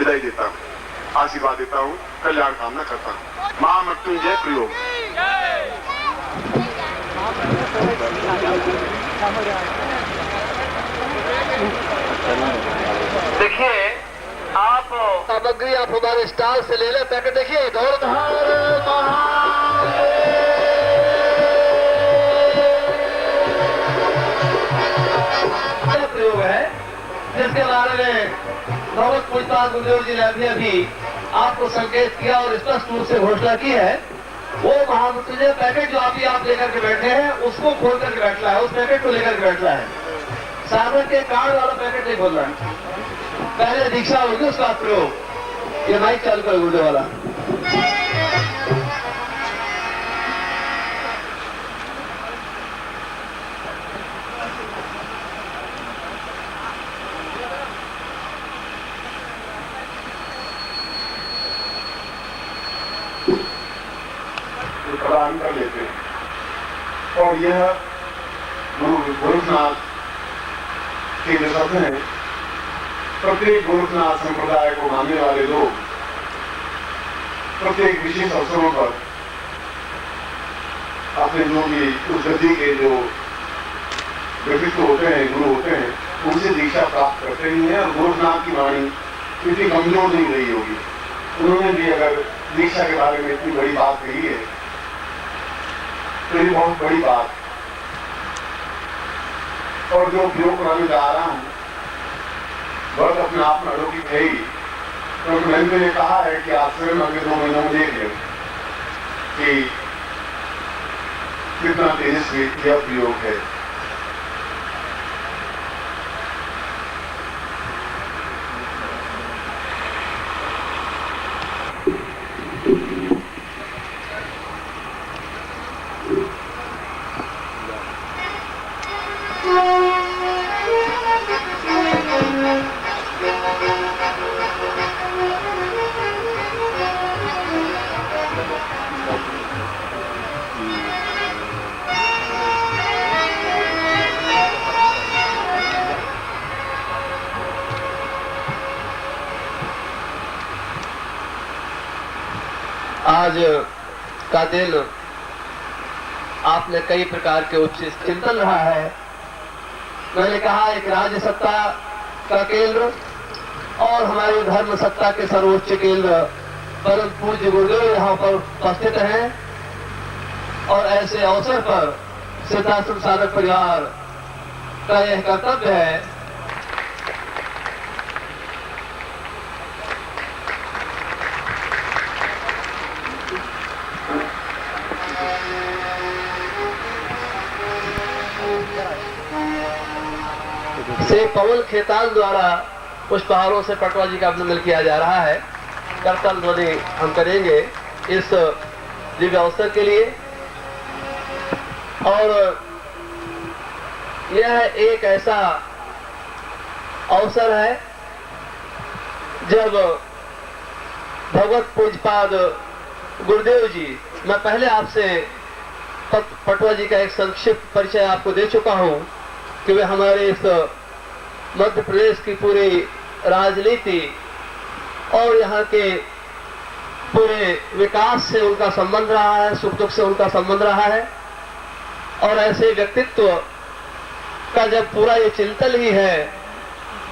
विदाई देता हूँ, आशीर्वाद देता हूँ, कल्याण कामना करता हूँ। महामृत्युंजय प्रयोग। देखिए, आप सामग्री आप हमारे स्टॉल से ले लें। पैकेट देखिए, प्रयोग है जिसके बारे में भगवत पूजपाद गुरुदेव जी ने अभी आपको संकेत किया और स्पष्ट रूप से घोषणा की है। वो महामृत्युंजय पैकेट जो अभी आप लेकर के बैठे हैं उसको खोल करके बैठना है, उस पैकेट को लेकर के बैठना है। सागर के कार्ड वाला पैकेट नहीं खोलना है। पहले दीक्षा होगी उसका प्रयोग। ये माइक चालू करो गुरुदेव वाला। प्रदान कर लेते हैं और यह गोरखनाथ के जो शब्द हैं, प्रत्येक गोरखनाथ संप्रदाय को मानने वाले लोग प्रत्येक विशेष अवसरों पर अपने जो भी उस गद्दी के जो व्यक्तित्व होते हैं, गुरु होते हैं, उनसे दीक्षा प्राप्त करते ही हैं। और गोरखनाथ की वाणी इतनी कमजोर नहीं रही होगी। उन्होंने भी अगर दीक्षा के बारे में इतनी बड़ी बात कही है तो ये बहुत बड़ी बात। और जो उपयोग कराने जा रहा हूं बहुत अपने आप में अलौकिक है ही, क्योंकि मैंने ने कहा है कि आप स्वयं अगले 2 महीनों में देख लें कि कितना तेजस्वी यह प्रयोग है। आज का दिन आपने कई प्रकार के उच्च चिंतन रहा है। मैंने कहा एक राज्य सत्ता का केंद्र और हमारी धर्म सत्ता के सर्वोच्च केंद्र परम पूज्य गुरुदेव यहाँ पर उपस्थित हैं और ऐसे अवसर पर सिद्धाश्रम साधक परिवार का यह कर्तव्य है से पवन खेतान द्वारा पुष्पहारों से पटवा जी का अभिनंदन किया जा रहा है। करतल ध्वनि हम करेंगे इस दिव्य अवसर के लिए। और यह एक ऐसा अवसर है जब भगवत पूजपाद गुरुदेव जी, मैं पहले आपसे पटवा जी का एक संक्षिप्त परिचय आपको दे चुका हूं कि वे हमारे इस मध्य प्रदेश की पूरी राजनीति और यहाँ के पूरे विकास से उनका संबंध रहा है, सुख दुख से उनका संबंध रहा है। और ऐसे व्यक्तित्व का जब पूरा ये चिंतन ही है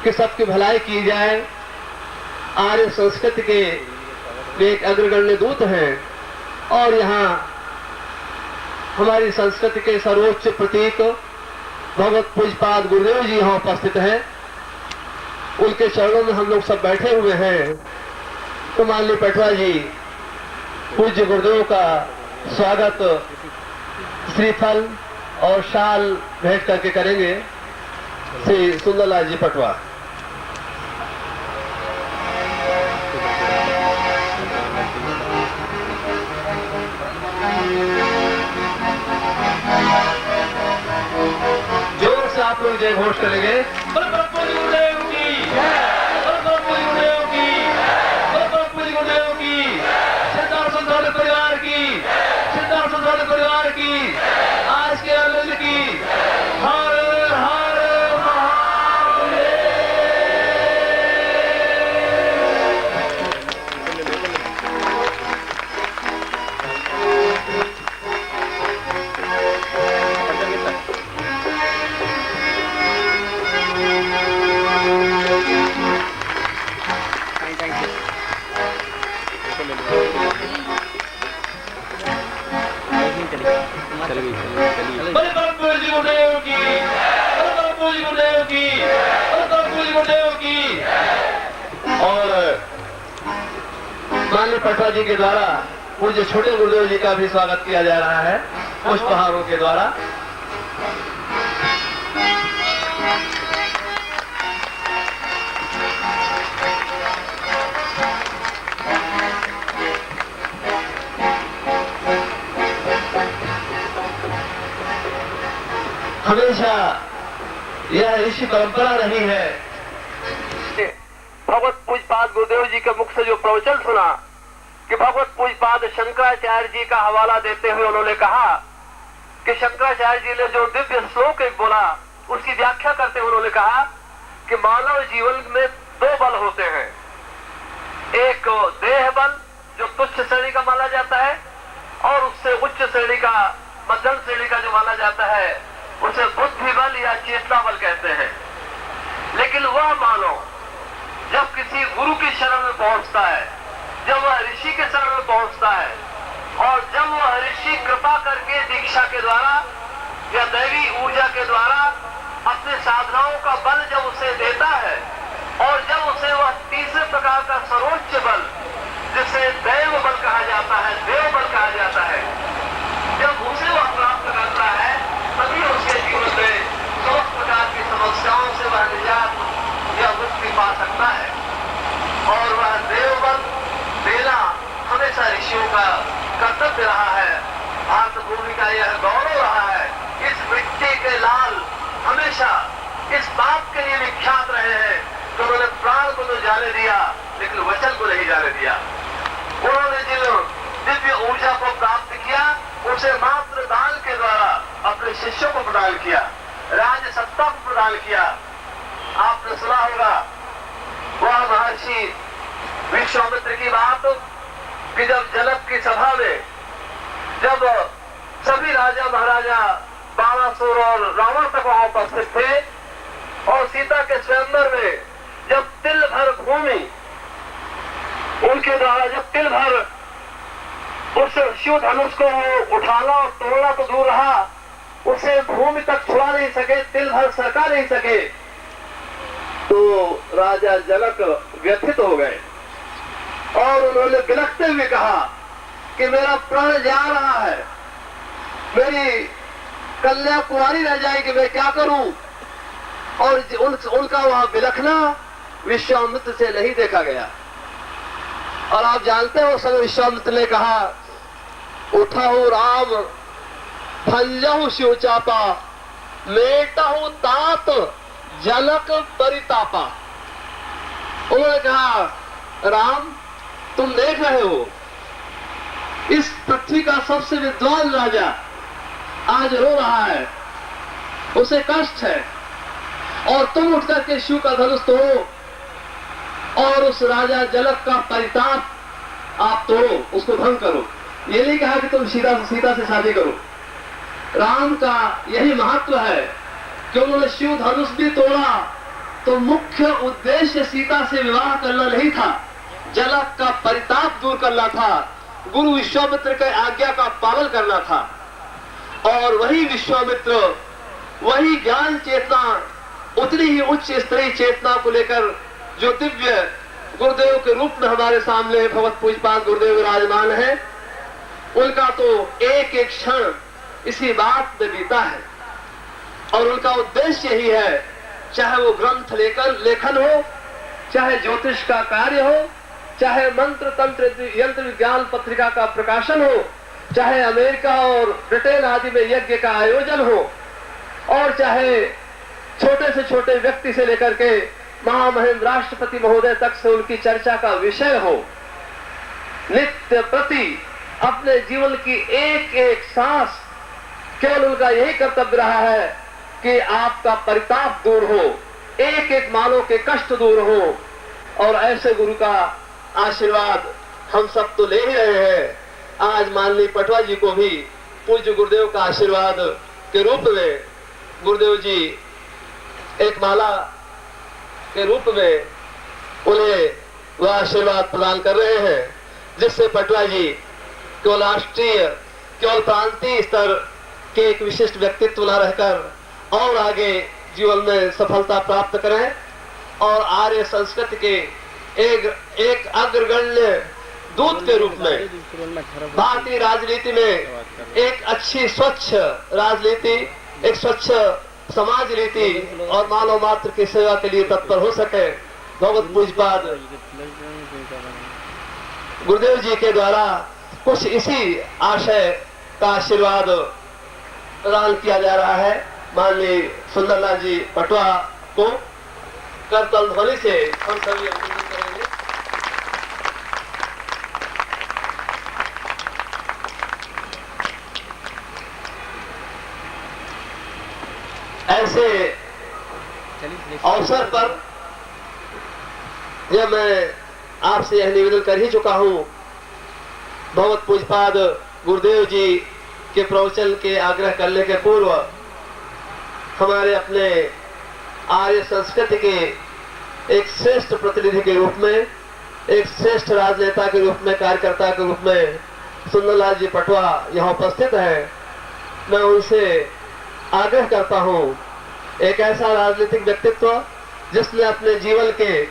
कि सबकी भलाई की जाए, आर्य संस्कृति के एक अग्रगण्य दूत हैं और यहाँ हमारी संस्कृति के सर्वोच्च प्रतीक भगवत पूजपाद गुरुदेव जी यहाँ उपस्थित हैं। उनके चरणों में हम लोग सब बैठे हुए हैं। तो माननीय पटवा जी पूज्य गुरुदेव का स्वागत श्रीफल और शाल भेंट करके करेंगे। श्री सुंदरलाल जी पटवा। जोर से आप लोग जय घोष करेंगे। परिवार की, सिद्धार्थ परिवार की, आज के आनंद की। हर हर महादेव। पूज्य गुरुदेव की, पूज्य गुरुदेव की। और माननीय पटवा जी के द्वारा पूज्य छोटे गुरुदेव जी का भी स्वागत किया जा रहा है पुष्पहारों के द्वारा। हमेशा यह ऋषि परंपरा रही है। भगवत पूज्यपाद गुरुदेव जी के मुख से जो प्रवचन सुना कि भगवत पूज्यपाद शंकराचार्य जी का हवाला देते हुए उन्होंने कहा कि शंकराचार्य जी ने जो दिव्य श्लोक एक बोला उसकी व्याख्या करते हुए उन्होंने कहा कि मानव जीवन में दो बल होते हैं, एक देह बल जो तुच्छ श्रेणी का माना जाता है और उससे उच्च श्रेणी का, मध्यम श्रेणी का जो माना जाता है उसे बुद्धि बल या चेतना बल कहते हैं। लेकिन वह मानव जब किसी गुरु की शरण में पहुंचता है, जब वह ऋषि के शरण में पहुंचता है और जब वह ऋषि कृपा करके दीक्षा के द्वारा या दैवी ऊर्जा के द्वारा अपने साधनाओं का बल जब उसे देता है और जब उसे वह तीसरे प्रकार का सर्वोच्च बल जिसे दैव बल कहा जाता है, देव बल कहा जाता है, जब उसे वह प्राप्त करता है तभी उसके जीवन में समस्त प्रकार की समस्याओं से वह निजात या मुक्ति पा सकता है। और वह देव बल देना हमेशा ऋषियों का कर्तव्य रहा है, मातृभूमि का यह गौरव रहा है। इस मिट्टी के लाल हमेशा इस बात के लिए विख्यात रहे हैं कि उन्होंने प्राण को तो जाने दिया लेकिन वचन को नहीं जाने दिया। उन्होंने जिन दिव्य ऊर्जा को प्राप्त किया उसे मात्र दान के द्वारा अपने शिष्यों को प्रदान किया, राज सत्ता को प्रदान किया। आपने सुना होगा वह महर्षि विश्वामित्र की बात कि जब जनक की सभा में जब सभी राजा महाराजा बाणासुर और रावण तक वहां उपस्थित थे और सीता के स्वयंवर में जब तिल भर भूमि उनके द्वारा जब तिल भर उस शिव धनुष को उठाना और तोड़ना तो दूर रहा, उसे भूमि तक छुड़ा नहीं सके, तिल भर सरका नहीं सके, तो राजा जनक व्यथित हो गए और उन्होंने बिलखते हुए कहा कि मेरा प्राण जा रहा है, मेरी कन्या कुंवारी रह जाएगी, मैं क्या करूं। और उनका वहां बिलखना विश्वामित्र से नहीं देखा गया। और आप जानते हो संग विश्वामित्र ने कहा, उठाओ राम भंजहु शिव चापा, मेटहु तात जनक परितापा। उन्होंने कहा, राम तुम देख रहे हो इस पृथ्वी का सबसे विद्वान राजा आज रो रहा है, उसे कष्ट है, और तुम उठ करके शिव का धनुष तोड़ो और उस राजा जनक का परिताप आप तोड़ो, उसको भंग करो। ये नहीं कहा कि तुम सीता से शादी करो। राम का यही महत्व है कि उन्होंने शिव धनुष भी तोड़ा तो मुख्य उद्देश्य सीता से विवाह करना नहीं था, जनक का परिताप दूर करना था, गुरु विश्वामित्र के आज्ञा का पालन करना था। और वही विश्वामित्र वही ज्ञान चेतना, उतनी ही उच्च स्तरीय चेतना को लेकर जो दिव्य गुरुदेव के रूप में हमारे सामने भगवत पूज्यपाद गुरुदेव विराजमान है, उनका तो एक एक क्षण इसी बात में बीता है। और उनका उद्देश्य यही है, चाहे वो ग्रंथ लेखन हो, चाहे ज्योतिष का कार्य हो, चाहे मंत्र तंत्र यंत्र विज्ञान पत्रिका का प्रकाशन हो, चाहे अमेरिका और ब्रिटेन आदि में यज्ञ का आयोजन हो, और चाहे छोटे से छोटे व्यक्ति से लेकर के महामहिम राष्ट्रपति महोदय तक से उनकी चर्चा का विषय हो। नित्य प्रति अपने जीवन की एक एक सांस केवल उनका यही कर्तव्य रहा है कि आपका परिताप दूर हो, एक एक मानव के कष्ट दूर हो। और ऐसे गुरु का आशीर्वाद हम सब तो ले ही रहे हैं। आज माननीय पटवा जी को भी पूज्य गुरुदेव का आशीर्वाद के रूप में गुरुदेव जी एक माला के रूप में उन्हें वह आशीर्वाद प्रदान कर रहे हैं, जिससे पटवा जी केवल राष्ट्रीय केवल प्रांतीय स्तर के एक विशिष्ट व्यक्तित्व न रहकर और आगे जीवन में सफलता प्राप्त करें और आर्य संस्कृति के एक अग्रगण्य दूत के रूप में भारतीय राजनीति में एक अच्छी स्वच्छ राजनीति, एक स्वच्छ समाज नीति और मानव मात्र की सेवा के लिए तत्पर हो सके। भगवत पूज्यपाद गुरुदेव जी के द्वारा कुछ इसी आशय का आशीर्वाद प्रदान किया जा रहा है। माननीय सुंदरलाल जी पटवा को करतल ध्वनि से हम सभी अभिनंदन करेंगे। ऐसे अवसर पर जब मैं आपसे यह निवेदन कर ही चुका हूं, भगवत पूज्यपाद गुरुदेव जी के प्रवचन के आग्रह करने के पूर्व हमारे अपने आर्य संस्कृति के एक श्रेष्ठ प्रतिनिधि के रूप में, एक श्रेष्ठ राजनेता के रूप में, कार्यकर्ता के रूप में सुंदरलाल जी पटवा यहाँ उपस्थित है। मैं उनसे आग्रह करता हूँ, एक ऐसा राजनीतिक व्यक्तित्व जिसने अपने जीवन के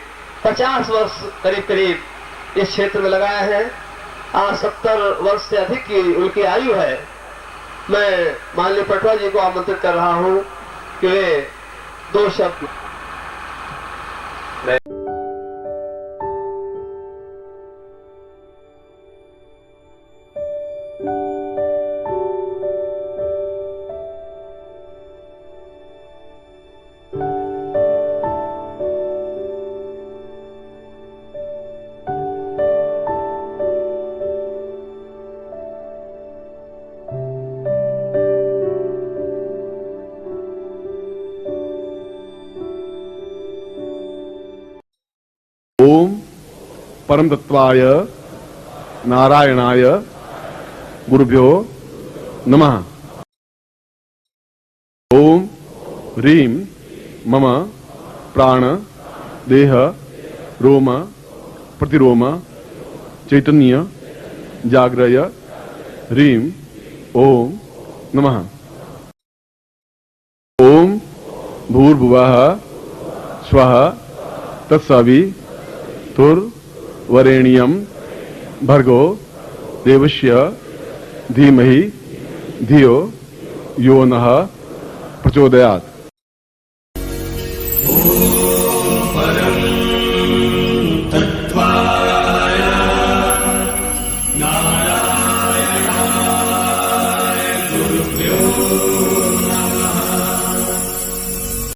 50 वर्ष करीब इस क्षेत्र में लगाया है, आज 70 वर्ष से अधिक की उनकी आयु है। मैं माननीय पटवा जी को आमंत्रित कर रहा हूँ कि वे 2 शब्द ओम परम तत्वाय नारायणाय गुरुभ्यो नमः। ओम ह्रीं मम प्राण देह रोम प्रतिरोम चैतन्य जाग्रय ह्रीं ओम नमः। ओम भूर्भुवः स्वः तत्सवितुर्वरेण्यं भर्गो देवस्य धीमहि धियो यो नः प्रचोदयात्।